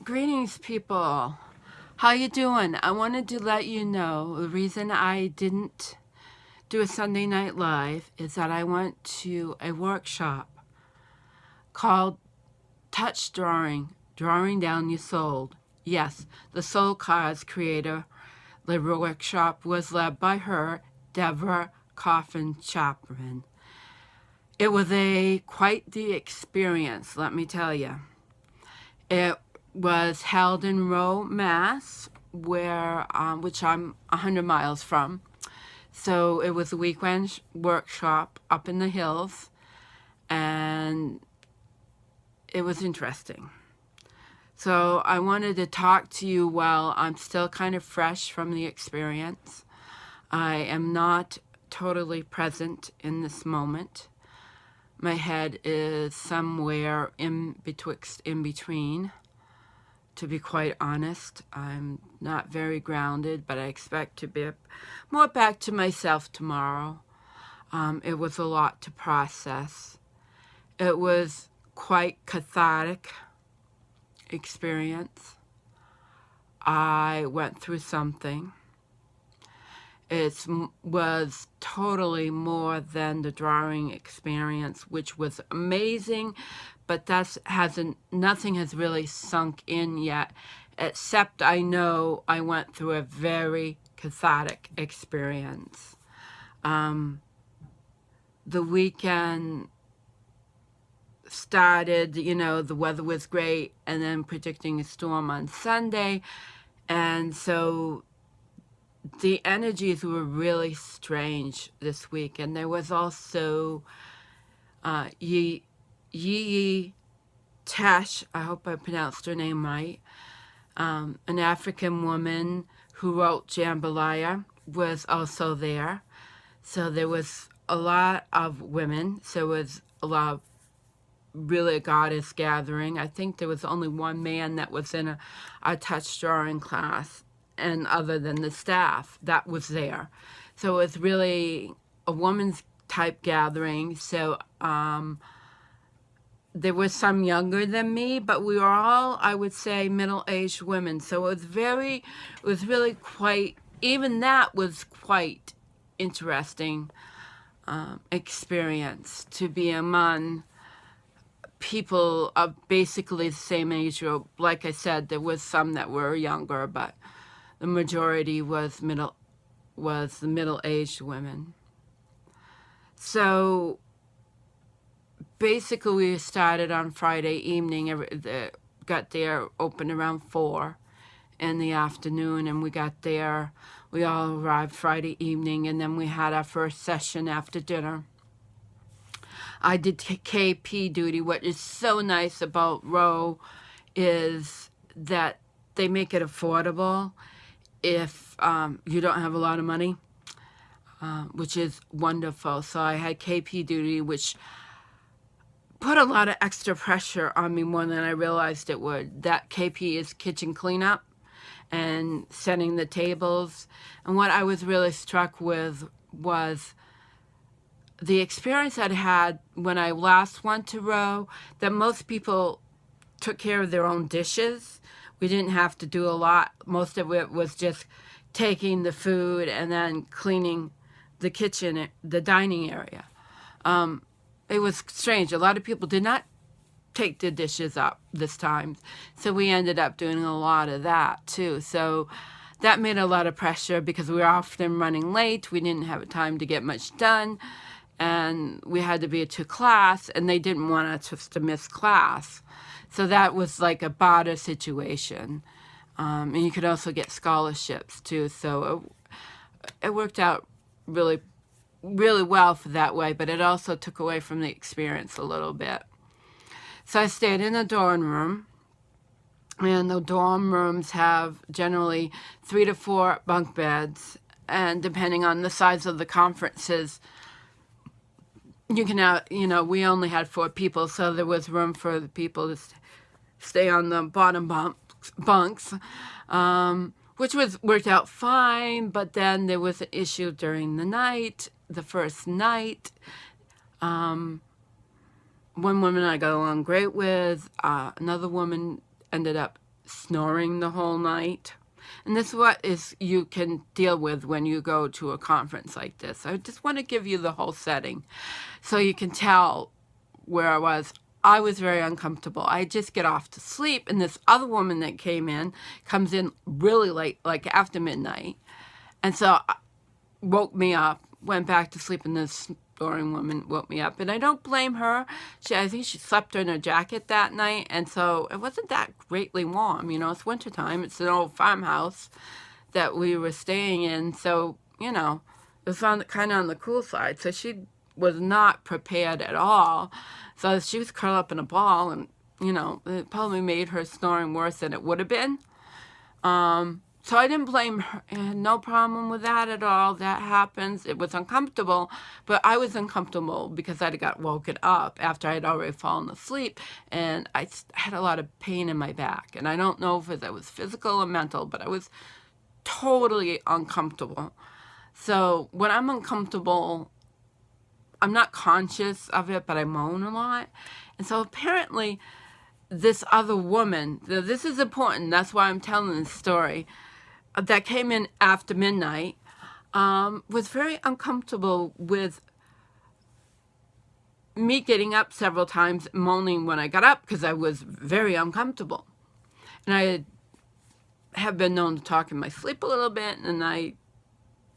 Greetings, people. How you doing? I wanted to let you know the reason I didn't do a Sunday Night Live is that I went to a workshop called Touch Drawing, Drawing Down Your Soul. Yes, the Soul Cards creator. The workshop was led by her, Debra Koff-Chapin. It was quite the experience, let me tell you. It was held in Rowe, Mass, where which I'm 100 miles from. So it was a weekend workshop up in the hills, and it was interesting. So I wanted to talk to you while I'm still kind of fresh from the experience. I am not totally present in this moment. My head is somewhere in between. To be quite honest, I'm not very grounded, but I expect to be more back to myself tomorrow. It was a lot to process. It was quite cathartic experience. I went through something. It was totally more than the drawing experience, which was amazing, but nothing has really sunk in yet, except I know I went through a very cathartic experience. The weekend started, the weather was great, and then predicting a storm on Sunday, and so the energies were really strange this week. And there was also Yi Tash, I hope I pronounced her name right, an African woman who wrote Jambalaya, was also there. So there was a lot of women. So it was a lot of really a goddess gathering. I think there was only one man that was in a touch drawing class, and other than the staff that was there. So it was really a woman's type gathering. So there was some younger than me, but we were all, I would say, middle-aged women. So it was really quite, even that was quite interesting experience to be among people of basically the same age group. Like I said, there was some that were younger, but the majority was the middle-aged women. So basically we started on Friday evening, got there open around 4 in the afternoon, and we all arrived Friday evening, and then we had our first session after dinner. I did KP duty. What is so nice about Rowe is that they make it affordable if you don't have a lot of money, which is wonderful. So I had KP duty, which put a lot of extra pressure on me, more than I realized it would. That KP is kitchen cleanup and setting the tables. And what I was really struck with was the experience I'd had when I last went to Rowe, that most people took care of their own dishes. We didn't have to do a lot. Most of it was just taking the food and then cleaning the kitchen, the dining area. It was strange. A lot of people did not take the dishes up this time. So we ended up doing a lot of that too. So that made a lot of pressure because we were often running late. We didn't have time to get much done. And we had to be to class, and they didn't want us to miss class. So that was like a barter situation. And you could also get scholarships too. So it worked out really, really well for that way, but it also took away from the experience a little bit. So I stayed in a dorm room, and the dorm rooms have generally 3 to 4 bunk beds, and depending on the size of the conferences, you can have, we only had 4 people, so there was room for the people to stay on the bottom bunks, which worked out fine. But then there was an issue during the night, the first night. One woman I got along great with, another woman ended up snoring the whole night. And this is what you can deal with when you go to a conference like this. I just want to give you the whole setting so you can tell where I was. I was very uncomfortable. I just get off to sleep, and this other woman that comes in really late, like after midnight. And so woke me up, went back to sleep, and this snoring woman woke me up. And I don't blame her. I think she slept in her jacket that night, and so it wasn't that greatly warm. You know, it's wintertime. It's an old farmhouse that we were staying in, so, you know, it was kind of on the cool side. So she was not prepared at all. So she was curled up in a ball, and, you know, it probably made her snoring worse than it would have been. So I didn't blame her. I had no problem with that at all. That happens. It was uncomfortable, but I was uncomfortable because I got woken up after I had already fallen asleep, and I had a lot of pain in my back. And I don't know if it was physical or mental, but I was totally uncomfortable. So when I'm uncomfortable, I'm not conscious of it, but I moan a lot. And so apparently this other woman, this is important, that's why I'm telling this story, that came in after midnight, was very uncomfortable with me getting up several times, moaning when I got up because I was very uncomfortable. And I have been known to talk in my sleep a little bit, and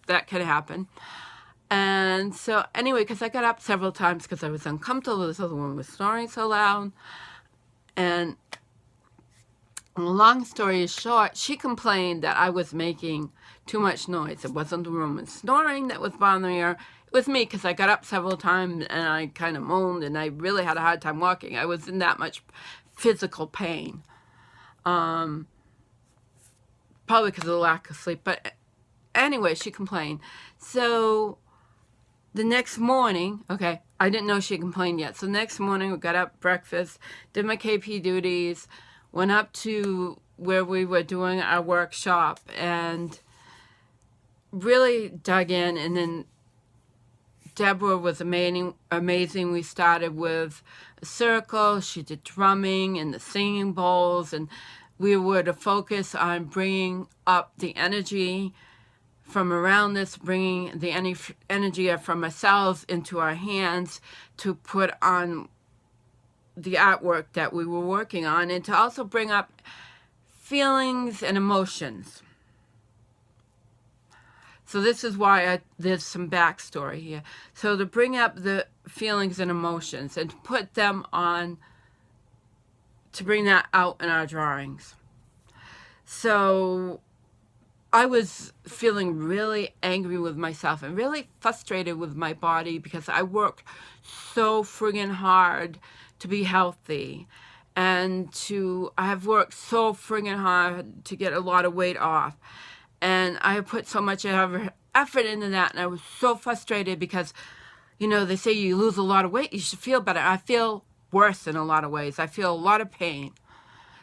that could happen. And so anyway, because I got up several times because I was uncomfortable, this other woman was snoring so loud. And long story short, she complained that I was making too much noise. It wasn't the woman snoring that was bothering her. It was me, because I got up several times and I kind of moaned, and I really had a hard time walking. I was in that much physical pain. Probably because of the lack of sleep. But anyway, she complained. So the next morning, okay, I didn't know she complained yet. So the next morning, we got up, breakfast, did my KP duties, went up to where we were doing our workshop, and really dug in. And then Debra was amazing. We started with a circle. She did drumming and the singing bowls, and we were to focus on bringing up the energy from around us, bringing the energy from ourselves into our hands to put on the artwork that we were working on, and to also bring up feelings and emotions. So this is why there's some backstory here. So to bring up the feelings and emotions and to put them on, to bring that out in our drawings. So I was feeling really angry with myself and really frustrated with my body because I worked so friggin' hard to be healthy, and I have worked so friggin' hard to get a lot of weight off. And I have put so much effort into that, and I was so frustrated because, you know, they say you lose a lot of weight, you should feel better. I feel worse in a lot of ways. I feel a lot of pain.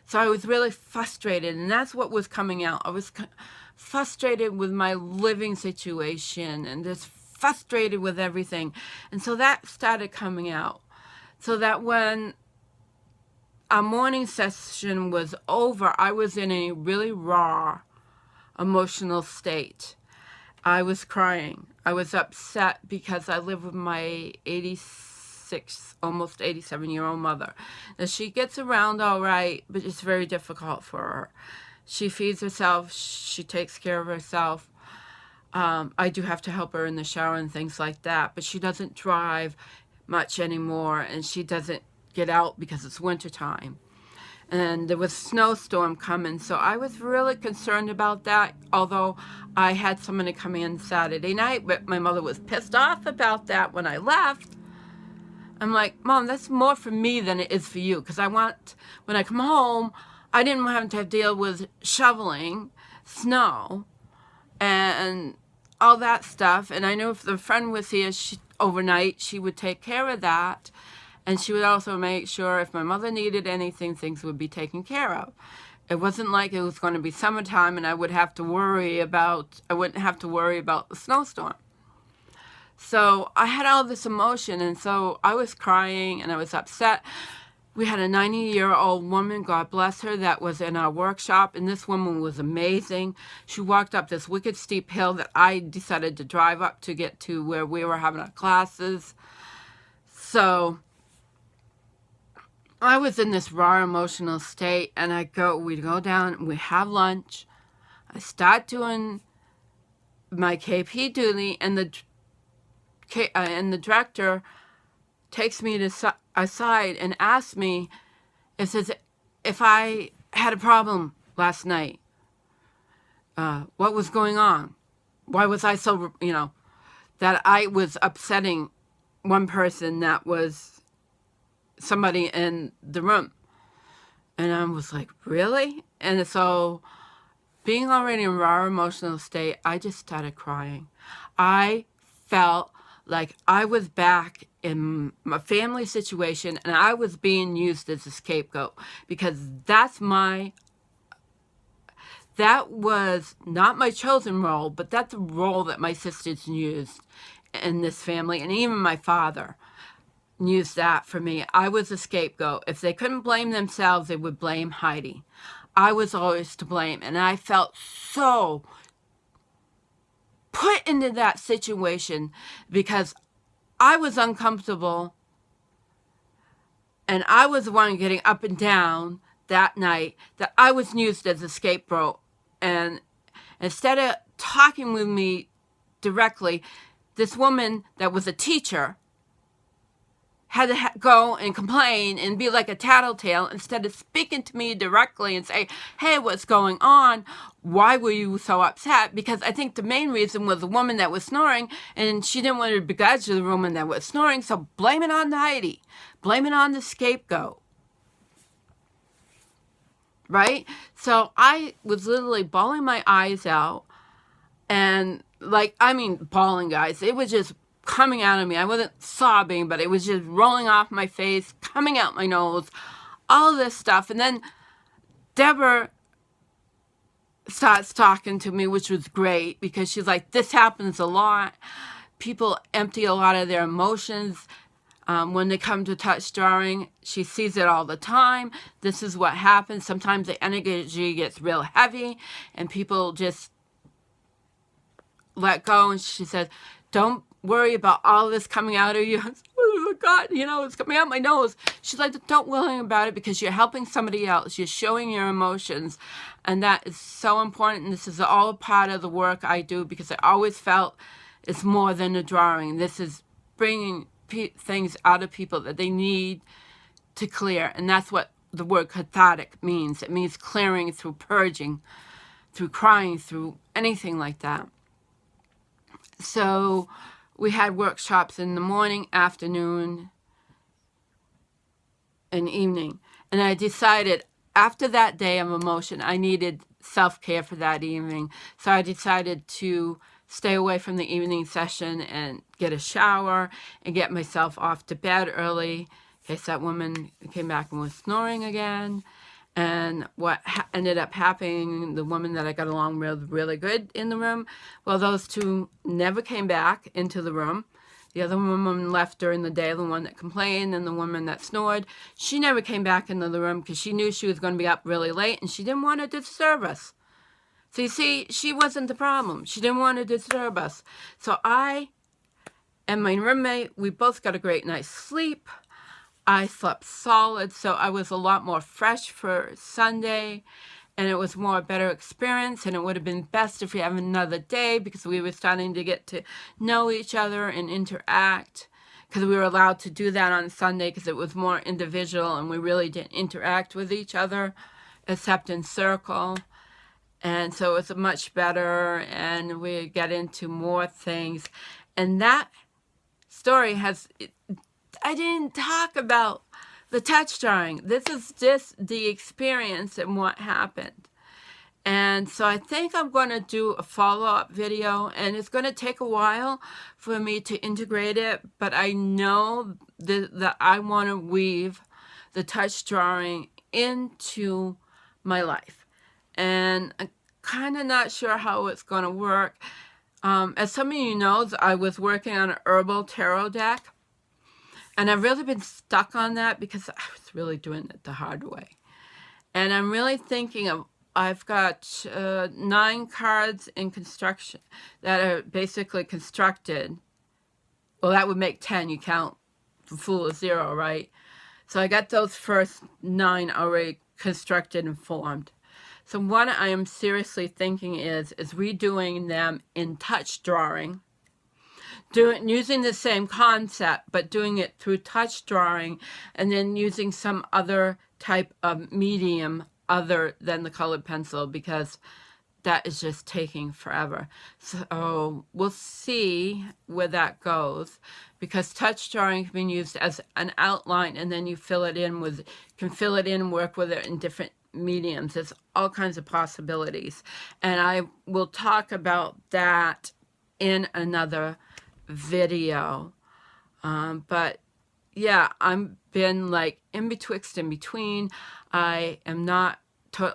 So I was really frustrated, and that's what was coming out. I was frustrated with my living situation and just frustrated with everything. And so that started coming out. So that when our morning session was over, I was in a really raw emotional state. I was crying. I was upset because I live with my 86, almost 87-year-old mother. Now, she gets around all right, but it's very difficult for her. She feeds herself. She takes care of herself. I do have to help her in the shower and things like that, but she doesn't drive much anymore, and she doesn't get out because it's wintertime. And there was a snowstorm coming, so I was really concerned about that, although I had somebody come in Saturday night, but my mother was pissed off about that when I left. I'm like, Mom, that's more for me than it is for you, because I want, when I come home, I didn't have to deal with shoveling snow and all that stuff. And I knew if the friend was here overnight, she would take care of that. And she would also make sure if my mother needed anything, things would be taken care of. It wasn't like it was going to be summertime and I wouldn't have to worry about the snowstorm. So I had all this emotion, and so I was crying and I was upset. We had a 90-year-old woman, God bless her, that was in our workshop, and this woman was amazing. She walked up this wicked steep hill that I decided to drive up to get to where we were having our classes. So I was in this raw emotional state, and we'd go down, and we'd have lunch. I start doing my KP duty, and the director takes me aside and asks me if I had a problem last night. What was going on? Why was I so, that I was upsetting one person that was somebody in the room. And I was like, really? And so being already in a raw emotional state, I just started crying. I felt like I was back in my family situation and I was being used as a scapegoat, because that was not my chosen role, but that's a role that my sisters used in this family, and even my father used that for me. I was a scapegoat. If they couldn't blame themselves, they would blame Heidi. I was always to blame, and I felt so put into that situation because I was uncomfortable, and I was the one getting up and down that night, that I was used as a scapegoat. And instead of talking with me directly, this woman that was a teacher had to go and complain and be like a tattletale instead of speaking to me directly and say, hey, what's going on? Why were you so upset? Because I think the main reason was the woman that was snoring, and she didn't want to begrudge the woman that was snoring, so blame it on Heidi. Blame it on the scapegoat. Right? So I was literally bawling my eyes out, and bawling, guys. It was just coming out of me. I wasn't sobbing, but it was just rolling off my face, coming out my nose, all this stuff. And then Debra starts talking to me, which was great, because she's like, this happens a lot. People empty a lot of their emotions when they come to touch drawing. She sees it all the time. This is what happens. Sometimes the energy gets real heavy and people just let go. And she said, don't worry about all this coming out of you. Oh God, it's coming out my nose. She's like, don't worry about it, because you're helping somebody else. You're showing your emotions. And that is so important. And this is all part of the work I do, because I always felt it's more than a drawing. This is bringing things out of people that they need to clear. And that's what the word cathartic means. It means clearing through purging, through crying, through anything like that. So we had workshops in the morning, afternoon, and evening. And I decided after that day of emotion, I needed self-care for that evening. So I decided to stay away from the evening session and get a shower and get myself off to bed early in case that woman came back and was snoring again. And what ended up happening, the woman that I got along with really good in the room, well, those two never came back into the room. The other woman left during the day, the one that complained, and the woman that snored. She never came back into the room because she knew she was going to be up really late, and she didn't want to disturb us. So you see, she wasn't the problem. She didn't want to disturb us. So I and my roommate, we both got a great night's sleep. I slept solid, so I was a lot more fresh for Sunday, and it was a better experience, and it would have been best if we had another day, because we were starting to get to know each other and interact, because we were allowed to do that on Sunday because it was more individual, and we really didn't interact with each other except in circle. And so it was much better, and we get into more things. And that story I didn't talk about the touch drawing. This is just the experience and what happened. And so I think I'm going to do a follow-up video, and it's going to take a while for me to integrate it, but I know that I want to weave the touch drawing into my life. And I'm kind of not sure how it's going to work. As some of you know, I was working on an herbal tarot deck. And I've really been stuck on that because I was really doing it the hard way. And I'm really thinking of, I've got 9 cards in construction that are basically constructed. Well, that would make 10. You count the Fool of 0, right? So I got those first 9 already constructed and formed. So what I am seriously thinking is redoing them in touch drawing, using the same concept, but doing it through touch drawing, and then using some other type of medium other than the colored pencil, because that is just taking forever. So we'll see where that goes, because touch drawing can be used as an outline, and then you fill it in with, can fill it in and work with it in different mediums. There's all kinds of possibilities, and I will talk about that in another video. But yeah, I've been like in betwixt and between. I am not,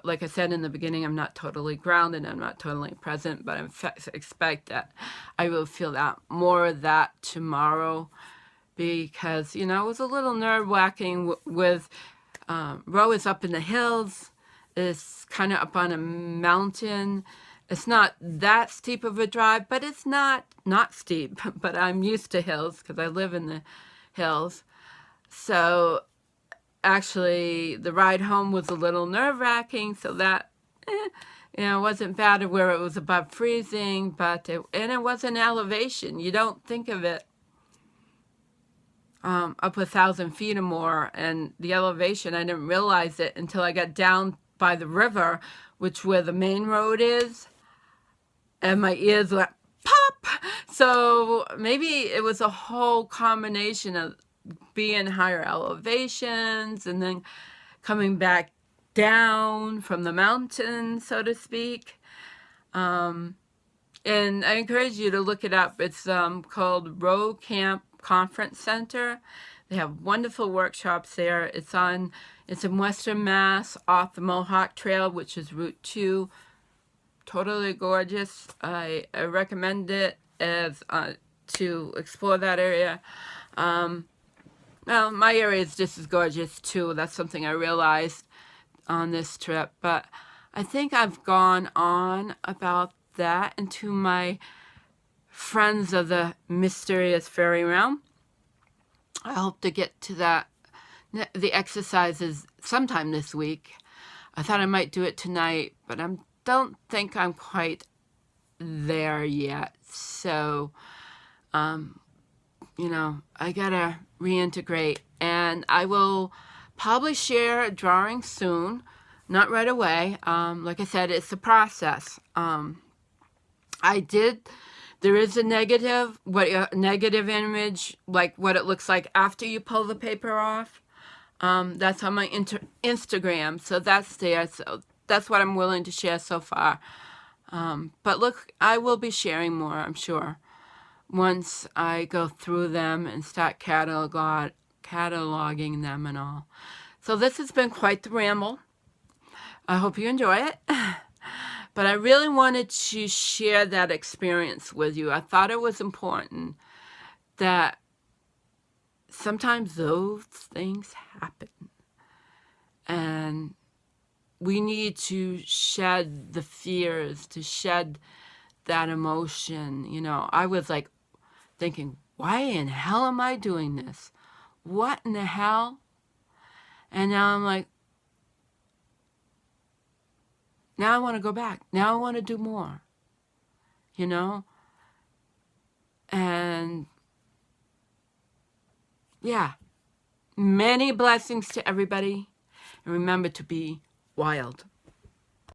like I said in the beginning, I'm not totally grounded, I'm not totally present, but I expect that I will feel that more of that tomorrow, because, you know, it was a little nerve-wracking with Roe is up in the hills. It's kind of up on a mountain. It's not that steep of a drive, but it's not steep. But I'm used to hills because I live in the hills. So actually, the ride home was a little nerve-wracking, so that, you know, wasn't bad where it was above freezing, but and it was an elevation. You don't think of it up 1,000 feet or more, and the elevation, I didn't realize it until I got down by the river, which where the main road is, and my ears went pop. So maybe it was a whole combination of being higher elevations and then coming back down from the mountain, so to speak. And I encourage you to look it up. It's called Row Camp Conference Center. They have wonderful workshops there. It's in Western Mass, off the Mohawk Trail, which is Route 2. Totally gorgeous. I recommend it as to explore that area. Well, my area is just as gorgeous too. That's something I realized on this trip. But I think I've gone on about that, and to my friends of the mysterious fairy realm, I hope to get to that, the exercises sometime this week. I thought I might do it tonight, but I don't think I'm quite there yet. So, you know, I gotta reintegrate, and I will probably share a drawing soon, not right away. Like I said, it's a process. There is a negative image, like what it looks like after you pull the paper off. That's on my Instagram, so that's there. So that's what I'm willing to share so far. But look, I will be sharing more, I'm sure, once I go through them and start cataloging them and all. So this has been quite the ramble. I hope you enjoy it. But I really wanted to share that experience with you. I thought it was important that sometimes those things happen. And we need to shed the fears, to shed that emotion. You know, I was like thinking, why in hell am I doing this? What in the hell? And now I'm like, now I want to go back. Now I want to do more, you know? And yeah, many blessings to everybody. And remember to be wild.